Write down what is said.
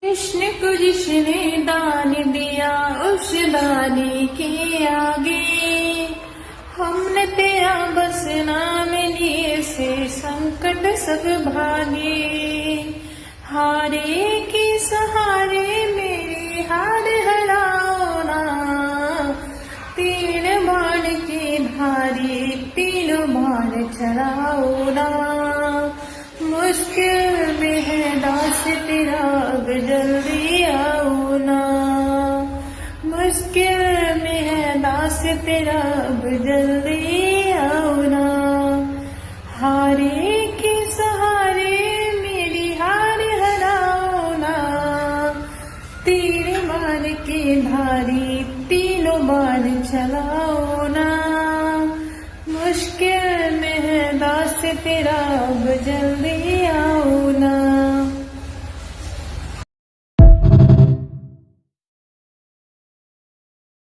कृष्ण को जिसने दान दिया उस दानी के आगे हमने तेरा बस नाम लिए से संकट सब भागे। हारे के सहारे मेरे हार हराओ ना, तीन बाण के धारी तीनों बाण चढ़ाओ ना। मुश्किल में है दास तेरा अब जल्दी आओ ना, मुश्किल में है दास तेरा अब जल्दी आओ ना। हारे के सहारे मेरी हार हराओ ना, तीर बाण के धारी तीनों बाण चलाओ ना। मुश्किल में है दास तेरा अब जल्दी